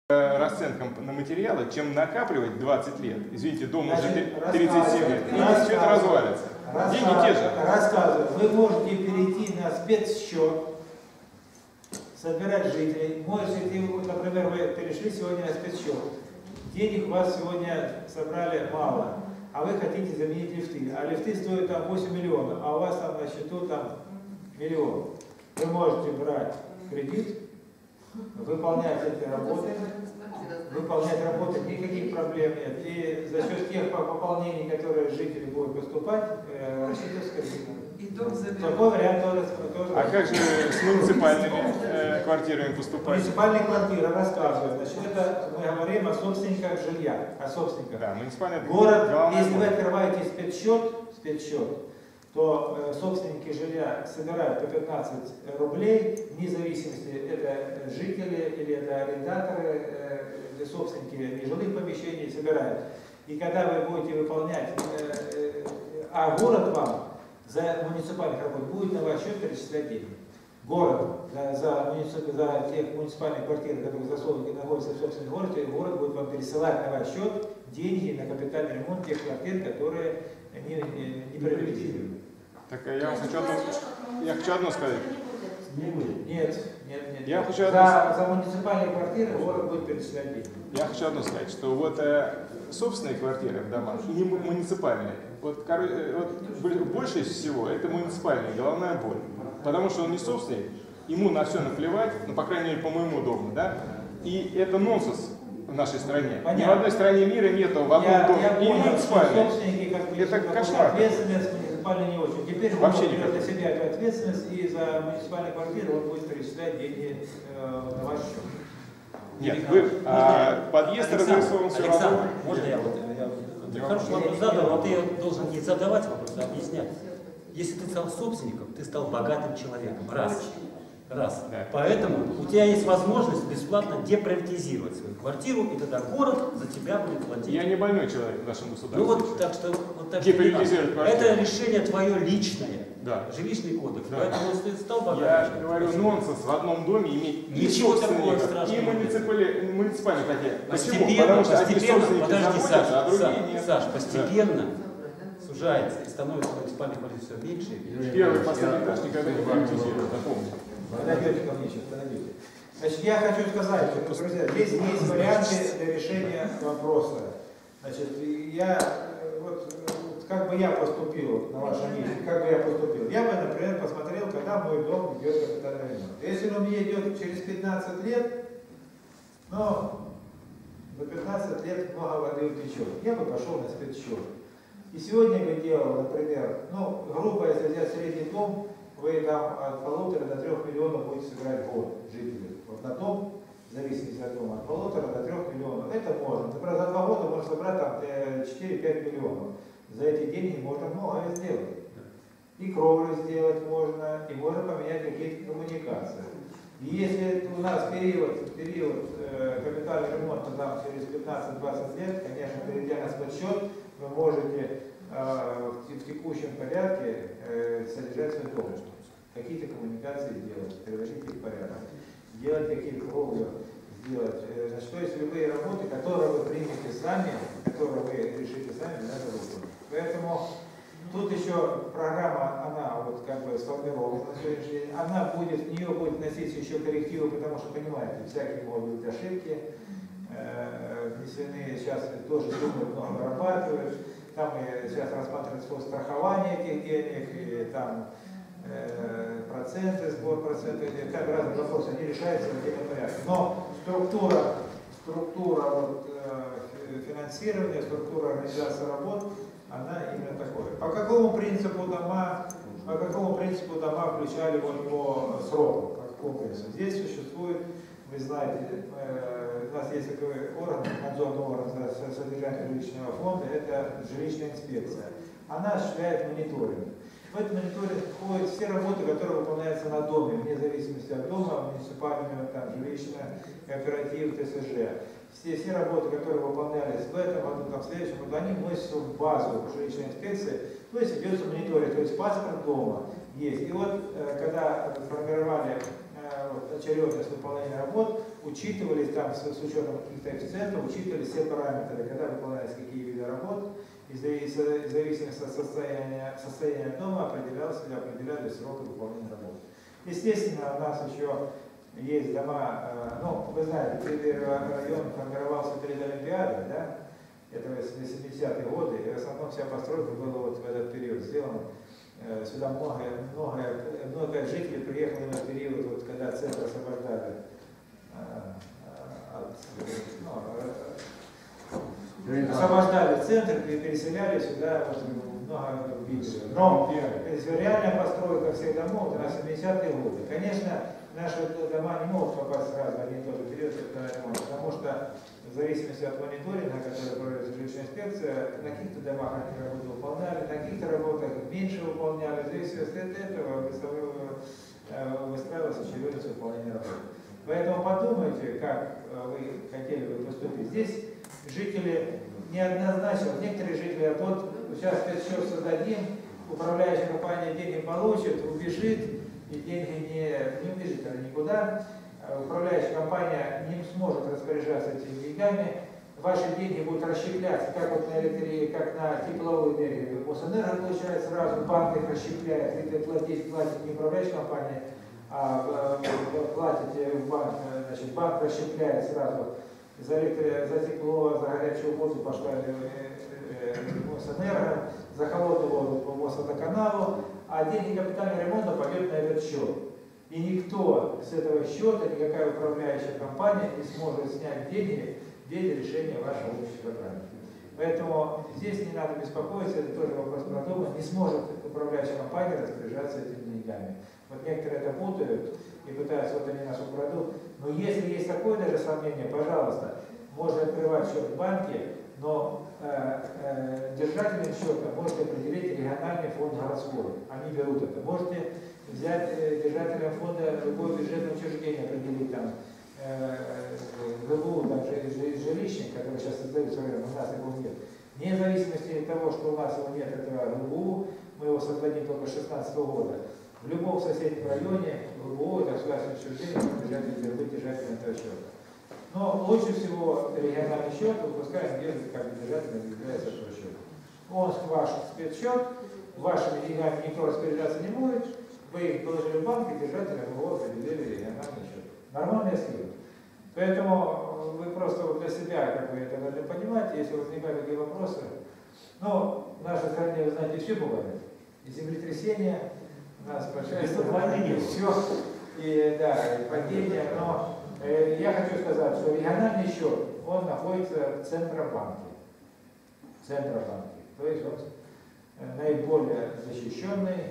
расценкам на материалы, чем накапливать 20 лет. Извините, дом уже 37 лет. И все это развалится. Деньги те же. Рассказываю. Вы можете перейти на спецсчет, собирать жителей. Можете, например, вы перешли сегодня на спецсчет. Денег у вас сегодня собрали мало, а вы хотите заменить лифты. А лифты стоят там 8 миллионов, а у вас там на счету там миллион. Вы можете брать кредит, выполнять эти работы, никаких проблем нет. И за счет тех пополнений, которые жители будут поступать, рассчитывать с кредитом. Такой вариант тоже. А как же с муниципальными квартирами поступать? Муниципальные квартиры, рассказываю. Значит, это мы говорим о собственниках жилья, о собственниках. Да, муниципальный город, если вы открываете спецсчет, то собственники жилья собирают по 15 рублей, вне зависимости, это жители или это арендаторы, собственники нежилых помещений собирают. И когда вы будете выполнять, а город вам за муниципальных работ будет на ваш счет перечислять деньги. Город за тех муниципальных квартир, которые находятся в собственном городе, город будет вам пересылать на ваш счет деньги на капитальный ремонт тех квартир, которые не приоритизированы. Так я хочу одно сказать. Нет. Я хочу за муниципальные квартиры город будет перечислять деньги. Я хочу одно сказать, что вот собственные квартиры в домах и муниципальные, вот больше всего это муниципальная головная боль. Потому что он не собственник, ему на все наплевать, ну, по крайней мере, по моему дому, да? И это нонсенс в нашей стране. Понятно. Ни в одной стране мира нету в одном доме. И муниципальные. Это кошмар. Ответственность муниципальная не очень. Теперь вообще он не берет на себя эту ответственность, и за муниципальные квартиры он будет перечислять деньги на ваш счет. Нет, подъезд разрисован все равно. Александр, можно я хороший вопрос задал, но ты должен не задавать вопрос, а объяснять. Если ты стал собственником, ты стал богатым человеком. Раз. Да. Поэтому у тебя есть возможность бесплатно деприватизировать свою квартиру, и тогда город за тебя будет платить. Я не больной человек в нашем государстве. Ну вот так что деприватизировать квартиру. это решение твое личное. Да. Жилищный кодекс. Да. Поэтому если ты стал богатым. Я говорю, нонсенс в одном доме иметь ничего такого и страшного. муниципальные хотя. Почему? Потому что одни собственники подожди, заботятся, а другие нет. Саш, постепенно сужается и становится муниципальных квартир все меньше и меньше. Первый последний этаж никогда не приватизируют, запомните. Подойдете ко мне сейчас, подойдете. Значит, я хочу сказать, друзья, здесь есть варианты для решения вопроса. Значит, как бы я поступил на вашем месте, Я бы, например, посмотрел, когда мой дом идет капитальный ремонт. Если он мне идет через 15 лет, но за 15 лет много воды утечет, я бы пошел на спецсчет. И сегодня бы делал, например, грубо, если взять средний дом, вы там от 1,5 до 3 миллионов будете собирать в год жителей. Вот на дом, в зависимости от дома, от 1,5 до 3 миллионов. Это можно. Например, за 2 года можно собрать там 4-5 миллионов. За эти деньги можно многое сделать. И кровлю сделать можно, и можно поменять какие-то коммуникации. И если у нас период капитального ремонта там через 15-20 лет, конечно, перейдя на спецсчет, вы можете в текущем порядке содержать свой дом. Какие-то коммуникации делать, приводить их в порядок, делать какие-то кровли, сделать. Значит, то есть любые работы, которые вы примете сами, которые вы решите сами, надо выполнить. Поэтому тут еще программа, она вот как бы сформирована на сегодняшний день, в нее будет вноситься еще коррективы, потому что, понимаете, всякие могут быть ошибки, внесены сейчас тоже суммы много вырабатывают, там и сейчас рассматривается страхование этих денег, и там проценты, сбор процентов, как разные вопросы, они решаются в отдельном порядке. Но структура финансирования, структура организации работ, она именно такое. По какому принципу дома включали по сроку? По какому принципу? Здесь существует, вы знаете, у нас есть такой орган, надзорный орган за содержание жилищного фонда, это жилищная инспекция. Она осуществляет мониторинг. В этот мониторинг входят все работы, которые выполняются на доме, вне зависимости от дома, муниципального, жилищное, кооператив, ТСЖ. Все работы, которые выполнялись в этом году, в следующем году, они вносятся в базу жилищной инспекции, то есть идется мониторинг, то есть паспорт дома есть. И вот, когда формировали очередность выполнения работ, учитывались там с учетом каких-то коэффициентов, учитывались все параметры, когда выполнялись какие виды работ, и в зависимости от состояния дома определялись сроки выполнения работ. Естественно, у нас еще есть дома, ну, вы знаете, район формировался перед Олимпиадой, да? Это 80-е годы, и в основном вся постройка была вот в этот период сделана. Сюда много жителей приехало в этот период, вот, когда центр освобождали центр и переселяли сюда вот, много жителей. Но реальная постройка всех домов это на 70-е годы. Конечно, наши дома не могут попасть сразу в один и тот же период, потому что в зависимости от мониторинга, который проводит жилищная инспекция, на каких-то домах они работы выполняли, на каких-то работах меньше выполняли. В зависимости от этого выстраивалась очередность выполнения работы. Поэтому подумайте, как вы хотели бы поступить. Здесь жители неоднозначно, некоторые жители, вот сейчас спецсчет создадим, управляющая компания деньги получит, убежит, и деньги не убежит она никуда. Управляющая компания не сможет распоряжаться этими деньгами, ваши деньги будут расщепляться, как вот на электрике, как на тепловую энергию. Мосэнерго получает сразу, банк их расщепляет, вы платите не управляющая компания, а платите в банк, значит, банк расщепляет сразу за тепло, за горячую воду пошла Мосэнерго, за холодную воду по Мосводоканалу, а деньги капитального ремонта пойдет на этот счет. И никто с этого счета, никакая управляющая компания не сможет снять деньги без решения вашего общей программы. Поэтому здесь не надо беспокоиться, это тоже вопрос продуман, не сможет управляющая компания распоряжаться этими деньгами. Вот некоторые это путают и пытаются, вот они нас украдут. Но если есть такое даже сомнение, пожалуйста, можно открывать счет в банке, но держателем счета можете определить региональный фонд городской. Они берут это. Можете взять держателем фонда любое бюджетное учреждение, определить там ГБУ, там жилищник, который сейчас создается, у нас его нет. Вне зависимости от того, что у нас его нет, этого ГБУ, мы его создадим только с 2016 года. В любом соседнем районе ГБУ, это государственное учреждение, быть держателем этого счета. Но лучше всего региональный счет выпускаем, где как держателем является этого счета. Он ваш спецсчет, вашими деньгами никто распоряжаться не будет, вы их положили в банк и держателем его определили региональный счет. Нормальная схема. Поэтому вы просто для себя как бы это должны понимать, если возникают такие вопросы. Но в нашей стране, вы знаете, все бывает. И землетрясения, у нас большая страна, и все, и да, и падение, но я хочу сказать, что региональный счет, он находится в Центробанке. Центробанке. То есть он наиболее защищенный,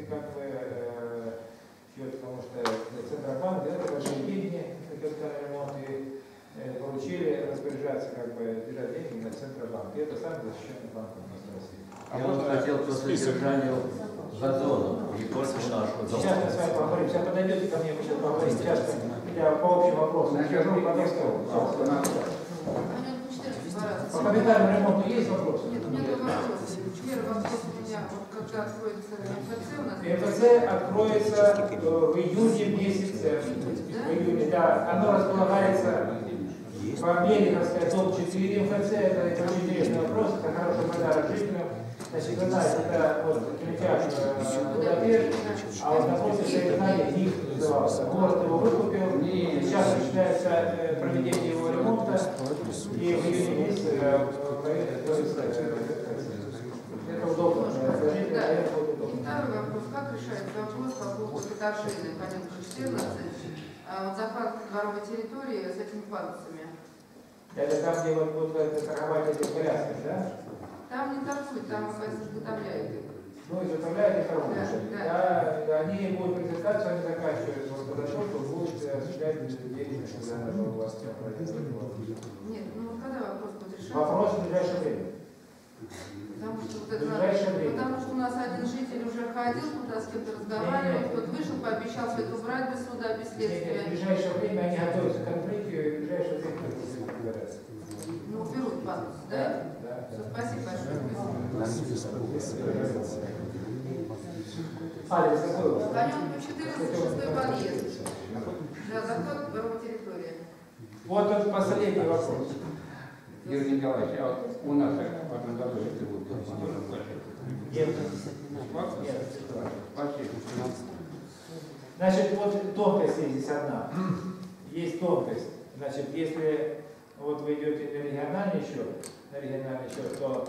как бы, счет, потому что Центробанк делает большие деньги, капитальный ремонт, и поручили распоряжаться, как бы, держать деньги на Центробанк. И это самый защищенный банк у нас в России. Я вот хотел по содержанию газона, не только нашего. Сейчас мы с вами поговорим. Сейчас подойдете ко мне, мы сейчас поговорим. Сейчас я по общим вопросам. По капитальному ремонту есть вопросы? Нет, у меня два вопроса. Первый вопрос у меня, когда откроется МФЦ у нас? МФЦ откроется в июне месяце. В июне, да. Оно располагается по Мелиховской, дом 4 МФЦ. Это очень интересный вопрос, это хороший подарок жителям. Значит, вы знаете, это вот кинотеатр Будапешт, а вот напротив Соединения НИФ назывался. Город его выкупил, и сейчас начинается проведение его ремонта, и в июне месяце это удобно. Второй вопрос. Как решается вопрос по поводу Каташины, Каменка 14, вот захват дворовой территории с этими пандусами? Это там, где вот будут торговать эти коляски, да? Там не торгуют, там, оказывается, изготовляют их. Ну, изготовляют и торгуют. Да. Они будут презентацию, они заканчивают вот подошел, то будут осуществлять деятельность, когда у вас Нет, ну вот когда вопрос будет решаться? Вопрос в ближайшее время. Потому что у нас один житель уже ходил туда с кем-то разговаривать, вот вышел, пообещал все это убрать без суда, без следствия. В ближайшее время они готовятся к открытию, и в ближайшее время будут разбираться. Ну, берут пандус, да? Да. Все, спасибо большое. Алекс, какой у вас? Каменка 14, 6 подъезд. Да, захват дворовой территории. Вот тот последний вопрос. Юрий Николаевич, а вот у нас в этом году это будет Нет. Значит, вот тонкость есть здесь одна. Есть тонкость. Значит, если вот вы идете на региональный счет, то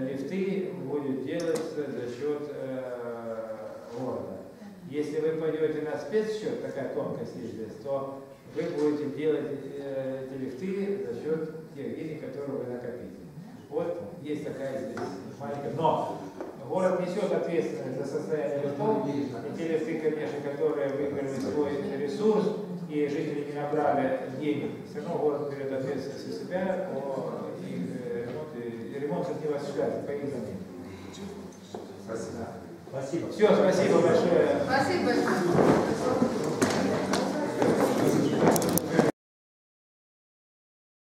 лифты будет делаться за счет города. Если вы пойдете на спецсчет, такая тонкость есть здесь, то вы будете делать эти лифты за счет тех денег, которые вы накопите. Вот есть такая здесь маленькая. Но город несет ответственность за состояние лифтов. И те лифты, конечно, которые выиграли свой ресурс, и жители не набрали денег, все равно город берет ответственность за себя по их ремонту не осуществляется по их замене. Спасибо. Все, спасибо большое. Спасибо большое.